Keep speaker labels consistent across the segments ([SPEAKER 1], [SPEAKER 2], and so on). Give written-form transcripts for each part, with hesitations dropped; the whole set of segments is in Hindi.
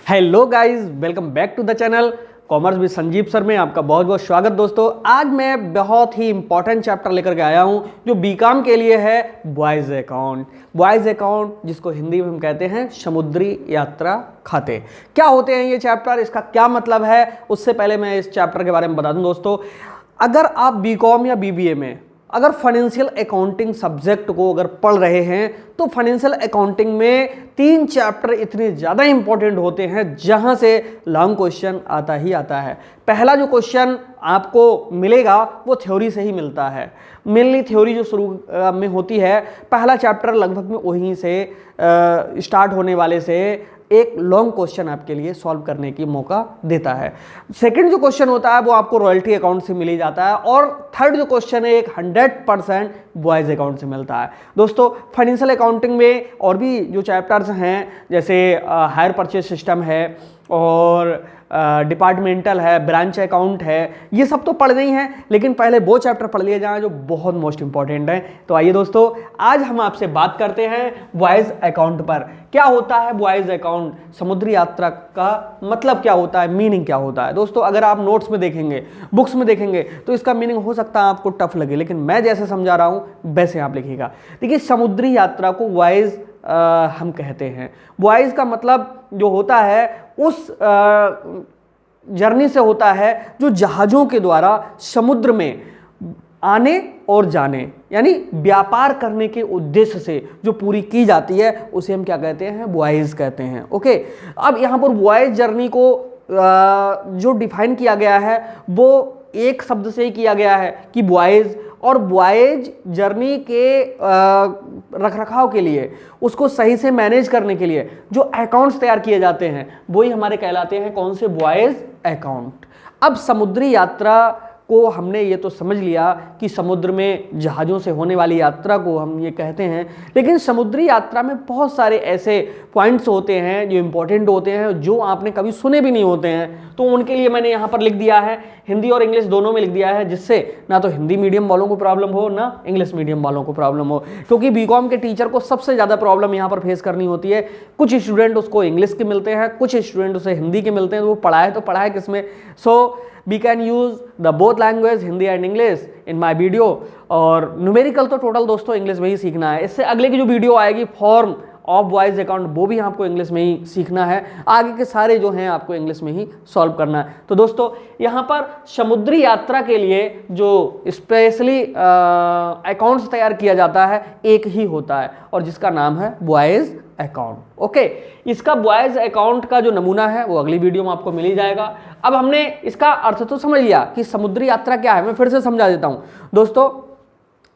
[SPEAKER 1] Hello guys, welcome back to the channel commerce with Sanjeev sir में आपका बहुत बहुत स्वागत। दोस्तों, आज मैं बहुत ही इंपॉर्टेंट चैप्टर लेकर के आया हूं जो बीकॉम के लिए है, बॉयज अकाउंट। बॉयज अकाउंट जिसको हिंदी में हम कहते हैं समुद्री यात्रा खाते। क्या होते हैं ये चैप्टर, इसका क्या मतलब है, उससे पहले मैं इस चैप्टर के बारे में बता दूं। दोस्तों, अगर आप बीकॉम या बीबीए में अगर फाइनेंशियल अकाउंटिंग सब्जेक्ट को अगर पढ़ रहे हैं तो फाइनेंशियल अकाउंटिंग में 3 चैप्टर इतने ज़्यादा इंपॉर्टेंट होते हैं जहां से लॉन्ग क्वेश्चन आता ही आता है। पहला जो क्वेश्चन आपको मिलेगा वो थ्योरी से ही मिलता है। मेनली थ्योरी जो शुरू में होती है, पहला चैप्टर लगभग में वहीं से स्टार्ट होने वाले से एक लॉन्ग क्वेश्चन आपके लिए सॉल्व करने की मौका देता है। सेकंड जो क्वेश्चन होता है वो आपको रॉयल्टी अकाउंट से मिल ही जाता है, और थर्ड जो क्वेश्चन है एक 100% बॉयज अकाउंट से मिलता है। दोस्तों, फाइनेंशियल अकाउंटिंग में और भी जो चैप्टर्स हैं जैसे हायर परचेज सिस्टम है और डिपार्टमेंटल है, ब्रांच अकाउंट है, ये सब तो पढ़ने ही हैं, लेकिन पहले वो चैप्टर पढ़ लिए जाएं जो बहुत मोस्ट इंपॉर्टेंट है। तो आइए दोस्तों, आज हम आपसे बात करते हैं बॉयज अकाउंट पर। क्या होता है बॉयज अकाउंट, समुद्री यात्रा का मतलब क्या होता है, मीनिंग क्या होता है। दोस्तों, अगर आप नोट्स में देखेंगे, बुक्स में देखेंगे तो इसका मीनिंग हो सकता है आपको टफ लगे, लेकिन मैं जैसे समझा रहा हूं वैसे आप लिखिएगा। देखिए, समुद्री यात्रा को बॉयज हम कहते हैं। बॉयज का मतलब जो होता है उस जर्नी से होता है जो जहाज़ों के द्वारा समुद्र में आने और जाने यानी व्यापार करने के उद्देश्य से जो पूरी की जाती है उसे हम क्या कहते हैं, वॉयज कहते हैं। ओके, अब यहाँ पर वॉयज जर्नी को जो डिफाइन किया गया है वो एक शब्द से ही किया गया है कि वॉयज, और वॉयज जर्नी के रखरखाव के लिए, उसको सही से मैनेज करने के लिए जो अकाउंट्स तैयार किए जाते हैं वही हमारे कहलाते हैं कौन से, बॉयज अकाउंट। अब समुद्री यात्रा को हमने ये तो समझ लिया कि समुद्र में जहाज़ों से होने वाली यात्रा को हम ये कहते हैं, लेकिन समुद्री यात्रा में बहुत सारे ऐसे पॉइंट्स होते हैं जो इंपॉर्टेंट होते हैं जो आपने कभी सुने भी नहीं होते हैं। तो उनके लिए मैंने यहाँ पर लिख दिया है, हिंदी और इंग्लिश दोनों में लिख दिया है, जिससे ना तो हिंदी मीडियम वालों को प्रॉब्लम हो ना इंग्लिश मीडियम वालों को प्रॉब्लम हो, क्योंकि बीकॉम के टीचर को सबसे ज़्यादा प्रॉब्लम यहाँ पर फेस करनी होती है। कुछ स्टूडेंट उसको इंग्लिश के मिलते हैं, कुछ स्टूडेंट उसे हिंदी के मिलते हैं, तो वो पढ़ाए किसमें। सो we can use the both language Hindi and English in my video, और न्यूमेरिकल तो टोटल दोस्तों इंग्लिश में ही सीखना है। इससे अगले की जो वीडियो आएगी फॉर्म ऑफ बॉयज अकाउंट, वो भी आपको इंग्लिश में ही सीखना है। आगे के सारे जो हैं आपको इंग्लिश में ही सॉल्व करना है। तो दोस्तों, यहाँ पर समुद्री यात्रा के लिए जो स्पेशली अकाउंट्स तैयार किया जाता है एक ही होता है, और जिसका नाम है बॉयज अकाउंट। ओके, इसका बॉयज अकाउंट का जो नमूना है वो अगली वीडियो में आपको मिल ही जाएगा। अब हमने इसका अर्थ तो समझ लिया कि समुद्री यात्रा क्या है, मैं फिर से समझा देता हूं। दोस्तों,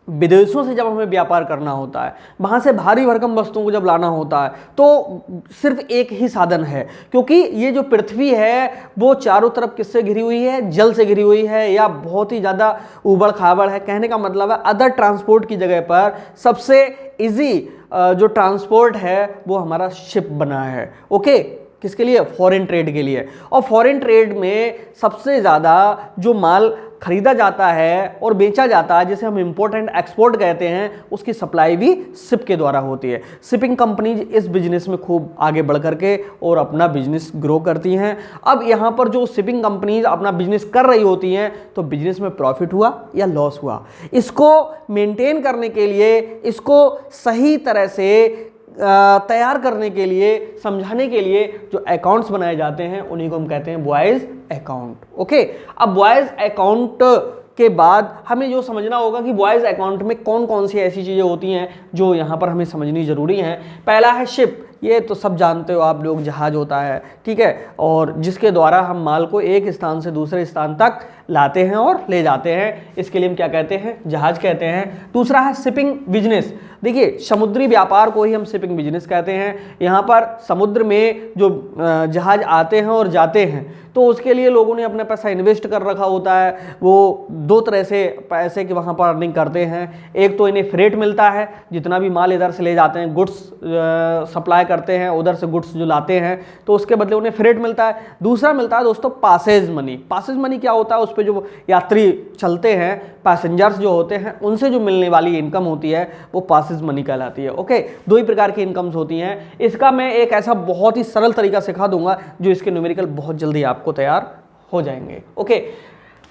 [SPEAKER 1] विदेशों से जब हमें व्यापार करना होता है, वहां से भारी भरकम वस्तुओं को जब लाना होता है, तो सिर्फ एक ही साधन है, क्योंकि ये जो पृथ्वी है वो चारों तरफ किससे घिरी हुई है, जल से घिरी हुई है, या बहुत ही ज़्यादा उबड़ खाबड़ है। कहने का मतलब है अदर ट्रांसपोर्ट की जगह पर सबसे इजी जो ट्रांसपोर्ट है वो हमारा शिप बना है। ओके, किसके लिए, फॉरेन ट्रेड के लिए। और फॉरेन ट्रेड में सबसे ज़्यादा जो माल खरीदा जाता है और बेचा जाता है, जिसे हम इंपोर्ट एंड एक्सपोर्ट कहते हैं, उसकी सप्लाई भी शिप के द्वारा होती है। शिपिंग कंपनीज इस बिजनेस में खूब आगे बढ़ करके और अपना बिजनेस ग्रो करती हैं। अब यहाँ पर जो शिपिंग कंपनीज अपना बिजनेस कर रही होती हैं, तो बिजनेस में प्रॉफिट हुआ या लॉस हुआ, इसको मेंटेन करने के लिए, इसको सही तरह से तैयार करने के लिए, समझाने के लिए जो अकाउंट्स बनाए जाते हैं उन्हीं को हम कहते हैं बॉयज अकाउंट। ओके, अब बॉयज अकाउंट के बाद हमें जो समझना होगा कि बॉयज अकाउंट में कौन कौन सी ऐसी चीज़ें होती हैं जो यहाँ पर हमें समझनी ज़रूरी हैं। पहला है शिप, ये तो सब जानते हो आप लोग, जहाज होता है, ठीक है, और जिसके द्वारा हम माल को एक स्थान से दूसरे स्थान तक लाते हैं और ले जाते हैं, इसके लिए हम क्या कहते हैं, जहाज कहते हैं। दूसरा है शिपिंग बिजनेस। देखिए, समुद्री व्यापार को ही हम शिपिंग बिजनेस कहते हैं। यहाँ पर समुद्र में जो जहाज आते हैं और जाते हैं, तो उसके लिए लोगों ने अपना पैसा इन्वेस्ट कर रखा होता है। वो दो तरह से पैसे की वहाँ पर अर्निंग करते हैं। एक तो इन्हें फ्रेट मिलता है, जितना भी माल इधर से ले जाते हैं, गुड्स सप्लाई करते हैं, उधर से गुड्स जो लाते हैं तो उसके बदले उन्हें फ्रेट मिलता है। दूसरा मिलता है दोस्तों पासेज मनी। पासेज मनी क्या होता है, उस पर जो यात्री चलते हैं, पैसेंजर्स जो होते हैं, उनसे जो मिलने वाली इनकम होती है वो पासेज मनी कहलाती है। ओके, दो ही प्रकार की इनकम्स होती हैं। इसका मैं एक ऐसा बहुत ही सरल तरीका सिखा दूंगा जो इसके न्यूमेरिकल बहुत जल्दी आपको तैयार हो जाएंगे। ओके,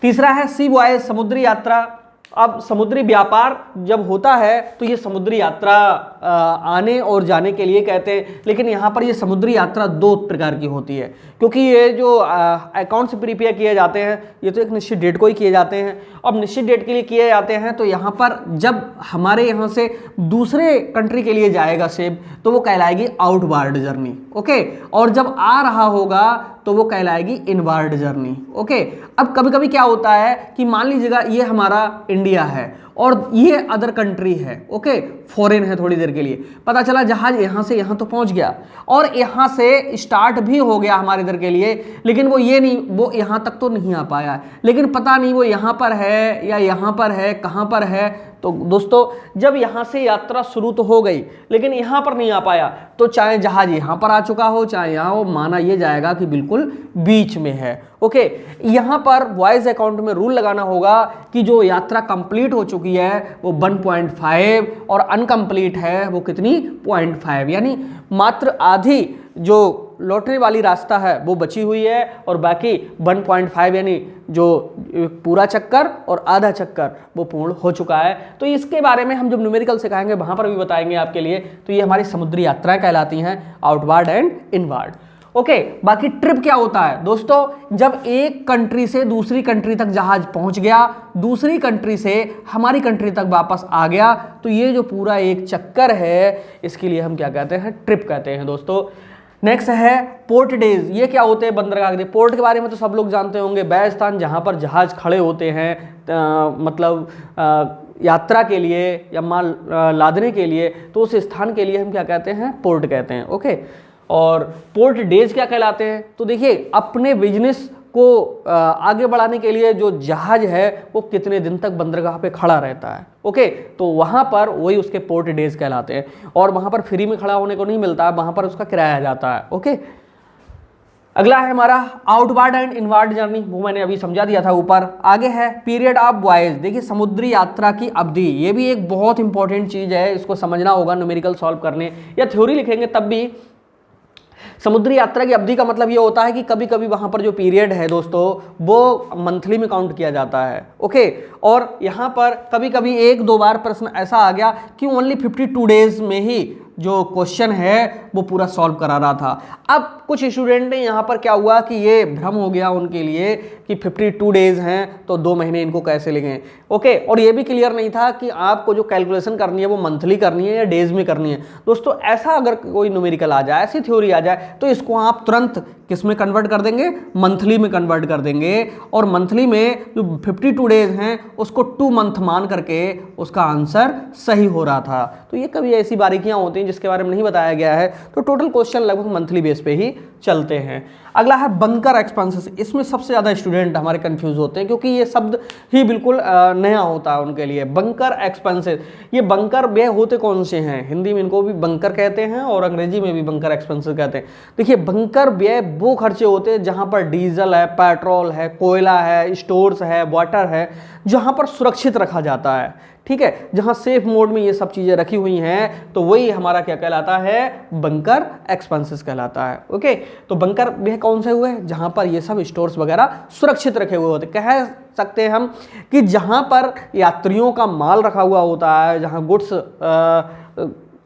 [SPEAKER 1] तीसरा है सी वॉयज, समुद्री यात्रा। अब समुद्री व्यापार जब होता है तो ये समुद्री यात्रा आने और जाने के लिए कहते हैं, लेकिन यहाँ पर ये समुद्री यात्रा दो प्रकार की होती है, क्योंकि ये जो अकाउंट्स प्रिपेयर किए जाते हैं ये तो एक निश्चित डेट को ही किए जाते हैं। अब निश्चित डेट के लिए किए जाते हैं तो यहाँ पर जब हमारे यहाँ से दूसरे कंट्री के लिए जाएगा सेब तो वो कहलाएगी आउटवार्ड जर्नी। ओके, और जब आ रहा होगा तो वो कहलाएगी इनवार्ड जर्नी। ओके, अब कभी कभी क्या होता है कि मान लीजिएगा ये हमारा इंडिया है और ये अदर कंट्री है, ओके, फॉरेन है, थोड़ी देर के लिए पता चला जहाज यहाँ से यहाँ तो पहुँच गया और यहाँ से स्टार्ट भी हो गया हमारे इधर के लिए, लेकिन वो ये नहीं, वो यहाँ तक तो नहीं आ पाया है, लेकिन पता नहीं वो यहाँ पर है या यहाँ पर है, कहाँ पर है। तो दोस्तों जब यहाँ से यात्रा शुरू तो हो गई लेकिन यहाँ पर नहीं आ पाया, तो चाहे जहाज यहाँ पर आ चुका हो चाहे यहाँ हो, माना ये जाएगा कि बिल्कुल बीच में है। ओके, यहाँ पर वॉइस अकाउंट में रूल लगाना होगा कि जो यात्रा कंप्लीट हो चुकी है वो 1.5 और अनकंप्लीट है वो कितनी 0.5, यानी मात्र आधी जो लौटने वाली रास्ता है वो बची हुई है और बाकी 1.5 यानी जो पूरा चक्कर और आधा चक्कर वो पूर्ण हो चुका है। तो इसके बारे में हम जब न्यूमेरिकल सिखाएंगे वहां पर भी बताएंगे आपके लिए। तो ये हमारी समुद्री यात्राएं कहलाती हैं, आउटवार्ड एंड इनवार्ड। ओके, बाकी ट्रिप क्या होता है दोस्तों, जब एक कंट्री से दूसरी कंट्री तक जहाज पहुंच गया, दूसरी कंट्री से हमारी कंट्री तक वापस आ गया, तो ये जो पूरा एक चक्कर है इसके लिए हम क्या कहते हैं, ट्रिप कहते हैं दोस्तों। नेक्स्ट है पोर्ट डेज। ये क्या होते हैं, बंदरगाह के। पोर्ट के बारे में तो सब लोग जानते होंगे, वह स्थान जहाँ पर जहाज खड़े होते हैं, मतलब यात्रा के लिए या माल लादने के लिए, तो उस स्थान के लिए हम क्या कहते हैं, पोर्ट कहते हैं। ओके, और पोर्ट डेज क्या कहलाते हैं, तो देखिए अपने बिजनेस को आगे बढ़ाने के लिए जो जहाज है वो कितने दिन तक बंदरगाह पे खड़ा रहता है। ओके, तो वहाँ पर वही उसके पोर्ट डेज कहलाते हैं और वहाँ पर फ्री में खड़ा होने को नहीं मिलता है, वहाँ पर उसका किराया जाता है। ओके, अगला है हमारा आउटवार्ड एंड इनवार्ड जर्नी, वो मैंने अभी समझा दिया था ऊपर। आगे है पीरियड ऑफ वॉयज। देखिए समुद्री यात्रा की अवधि, ये भी एक बहुत इंपॉर्टेंट चीज़ है, इसको समझना होगा न्यूमेरिकल सॉल्व करने या थ्योरी लिखेंगे तब भी। समुद्री यात्रा की अवधि का मतलब ये होता है कि कभी कभी वहाँ पर जो पीरियड है दोस्तों वो मंथली में काउंट किया जाता है। ओके, और यहाँ पर कभी कभी एक दो बार प्रश्न ऐसा आ गया कि ओनली 52 डेज में ही जो क्वेश्चन है वो पूरा सॉल्व करा रहा था। अब कुछ स्टूडेंट ने यहाँ पर क्या हुआ कि ये भ्रम हो गया उनके लिए कि 52 डेज हैं तो 2 महीने इनको कैसे लिखें। ओके, और ये भी क्लियर नहीं था कि आपको जो कैलकुलेशन करनी है वो मंथली करनी है या डेज में करनी है। दोस्तों ऐसा अगर कोई न्यूमेरिकल आ जाए, ऐसी थ्योरी आ जाए, तो इसको आप तुरंत किस में कन्वर्ट कर देंगे, मंथली में कन्वर्ट कर देंगे, और मंथली में जो 52 डेज हैं उसको 2 मंथ मान करके उसका आंसर सही हो रहा था। तो ये कभी ऐसी बारीकियां होती हैं जिसके बारे में नहीं बताया गया है, तो टोटल क्वेश्चन लगभग मंथली बेस पे ही चलते हैं। अगला है बंकर एक्सपेंसेस। इसमें सबसे ज़्यादा स्टूडेंट हमारे कंफ्यूज होते हैं क्योंकि ये शब्द ही बिल्कुल नया होता है उनके लिए। बंकर एक्सपेंसेस, ये बंकर व्यय होते कौन से हैं, हिंदी में इनको भी बंकर कहते हैं और अंग्रेजी में भी बंकर एक्सपेंसेस कहते हैं। देखिए बंकर व्यय वो खर्चे होते हैं जहाँ पर डीजल है, पेट्रोल है, कोयला है, स्टोर्स है, वाटर है, जहाँ पर सुरक्षित रखा जाता है, ठीक है, जहां सेफ मोड में ये सब चीजें रखी हुई हैं, तो वही हमारा क्या कहलाता है, बंकर एक्सपेंसेस कहलाता है। ओके, तो बंकर व्यय कौन से हुए, जहां पर ये सब स्टोर्स वगैरह सुरक्षित रखे हुए होते, कह सकते हैं हम कि जहां पर यात्रियों का माल रखा हुआ होता है, जहां गुड्स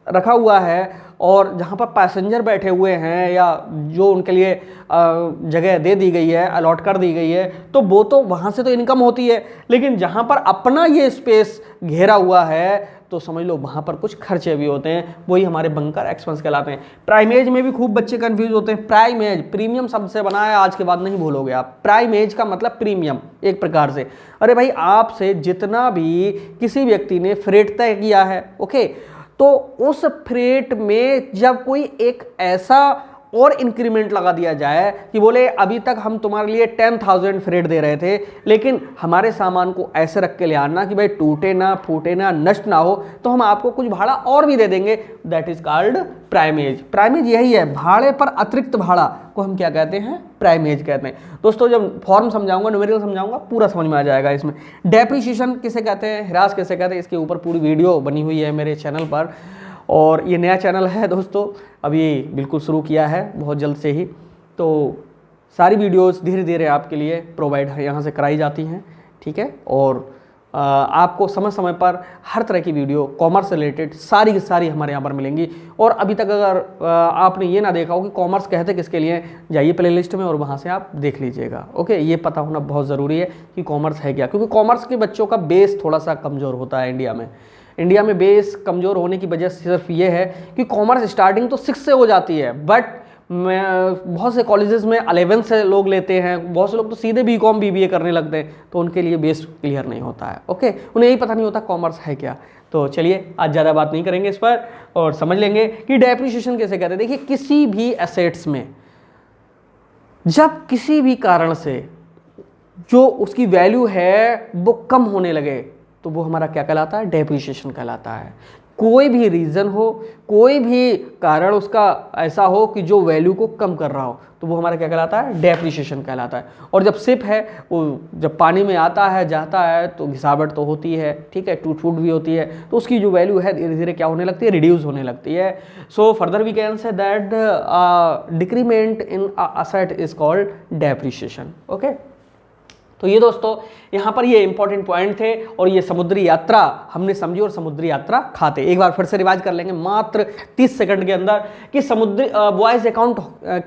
[SPEAKER 1] रखा हुआ है और जहाँ पर पैसेंजर बैठे हुए हैं या जो उनके लिए जगह दे दी गई है, अलॉट कर दी गई है, तो वो तो वहाँ से तो इनकम होती है, लेकिन जहाँ पर अपना ये स्पेस घेरा हुआ है तो समझ लो वहाँ पर कुछ खर्चे भी होते हैं, वही हमारे बंकर एक्सपेंस कहलाते हैं। प्राइमेज में भी खूब बच्चे कंफ्यूज होते हैं। प्राइमेज प्रीमियम शब्द से बना है, आज के बाद नहीं भूलोगे आप। प्राइमेज का मतलब प्रीमियम एक प्रकार से। अरे भाई आपसे जितना भी किसी व्यक्ति ने फ्रेट तय किया है, ओके, तो उस फ्रेट में जब कोई एक ऐसा और इंक्रीमेंट लगा दिया जाए कि बोले अभी तक हम तुम्हारे लिए 10,000 फ्रेट दे रहे थे, लेकिन हमारे सामान को ऐसे रख के ले आना कि भाई टूटे ना, फूटे ना, नष्ट ना हो, तो हम आपको कुछ भाड़ा और भी दे देंगे। That is called primase. Primase यही है, भाड़े पर अतिरिक्त भाड़ा को हम क्या कहते हैं? प्राइमेज कहते हैं। दोस्तों जब फॉर्म समझाऊंगा, न्यूमेरिकल समझाऊंगा, पूरा समझ में आ जाएगा इसमें। डेप्रिसिएशन किसे कहते हैं, ह्रास किसे कहते हैं, इसके ऊपर पूरी वीडियो बनी हुई है मेरे चैनल पर। और ये नया चैनल है दोस्तों, अभी बिल्कुल शुरू किया है, बहुत जल्द से ही, तो सारी वीडियोस धीरे धीरे आपके लिए प्रोवाइड यहाँ से कराई जाती हैं, ठीक है। और आपको समय समय पर हर तरह की वीडियो कॉमर्स से रिलेटेड सारी की सारी हमारे यहाँ पर मिलेंगी। और अभी तक अगर आपने ये ना देखा हो कि कॉमर्स कहते किसके लिए, जाइए प्लेलिस्ट में और वहाँ से आप देख लीजिएगा। ओके, ये पता होना बहुत ज़रूरी है कि कॉमर्स है क्या, क्योंकि कॉमर्स के बच्चों का बेस थोड़ा सा कमज़ोर होता है इंडिया में। इंडिया में बेस कमज़ोर होने की वजह सिर्फ ये है कि कॉमर्स स्टार्टिंग तो 6 से हो जाती है, बट बहुत से कॉलेजेस में 11 से लोग लेते हैं, बहुत से लोग तो सीधे बीकॉम बीबीए करने लगते हैं, तो उनके लिए बेस क्लियर नहीं होता है। ओके, उन्हें यही पता नहीं होता कॉमर्स है क्या। तो चलिए आज ज़्यादा बात नहीं करेंगे इस पर और समझ लेंगे कि डेप्रिसिएशन कैसे कहते हैं। देखिए, किसी भी एसेट्स में जब किसी भी कारण से जो उसकी वैल्यू है वो कम होने लगे, तो वो हमारा क्या कहलाता है? डेप्रिसिएशन कहलाता है। कोई भी रीज़न हो, कोई भी कारण उसका ऐसा हो कि जो वैल्यू को कम कर रहा हो, तो वो हमारा क्या कहलाता है? डेप्रिसिएशन कहलाता है। और जब शिप है वो जब पानी में आता है जाता है तो घिसावट तो होती है, ठीक है, टूट फूट भी होती है, तो उसकी जो वैल्यू है धीरे धीरे क्या होने लगती है? रिड्यूस होने लगती है। So further we can say that decrement in asset is called depreciation. Okay, तो ये दोस्तों यहाँ पर ये इंपॉर्टेंट पॉइंट थे और ये समुद्री यात्रा हमने समझी और समुद्री यात्रा खाते। एक बार फिर से रिवाइज कर लेंगे मात्र 30 सेकंड के अंदर कि समुद्री बॉयज अकाउंट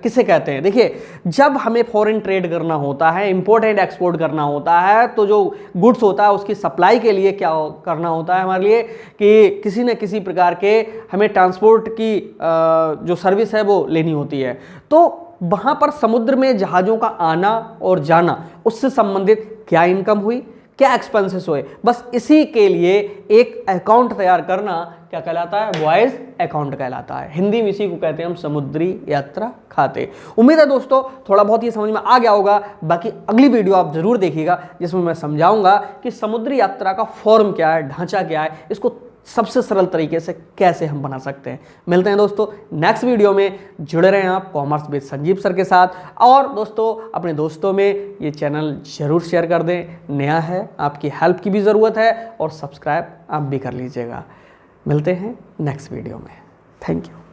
[SPEAKER 1] किसे कहते हैं। देखिए, जब हमें फॉरेन ट्रेड करना होता है, इंपोर्ट एंड एक्सपोर्ट करना होता है, तो जो गुड्स होता है उसकी सप्लाई के लिए क्या करना होता है हमारे लिए कि किसी न किसी प्रकार के हमें ट्रांसपोर्ट की जो सर्विस है वो लेनी होती है। तो वहां पर समुद्र में जहाज़ों का आना और जाना, उससे संबंधित क्या इनकम हुई, क्या एक्सपेंसेस हुए, बस इसी के लिए एक अकाउंट तैयार करना क्या कहलाता है? वॉयज अकाउंट कहलाता है। हिंदी में इसी को कहते हैं हम समुद्री यात्रा खाते। उम्मीद है दोस्तों थोड़ा बहुत ये समझ में आ गया होगा। बाकी अगली वीडियो आप जरूर देखिएगा जिसमें मैं समझाऊंगा कि समुद्री यात्रा का फॉर्म क्या है, ढांचा क्या है, इसको सबसे सरल तरीके से कैसे हम बना सकते हैं। मिलते हैं दोस्तों नेक्स्ट वीडियो में। जुड़े रहें आप कॉमर्स विद संजीव सर के साथ। और दोस्तों अपने दोस्तों में ये चैनल जरूर शेयर कर दें, नया है, आपकी हेल्प की भी ज़रूरत है, और सब्सक्राइब आप भी कर लीजिएगा। मिलते हैं नेक्स्ट वीडियो में। Thank you.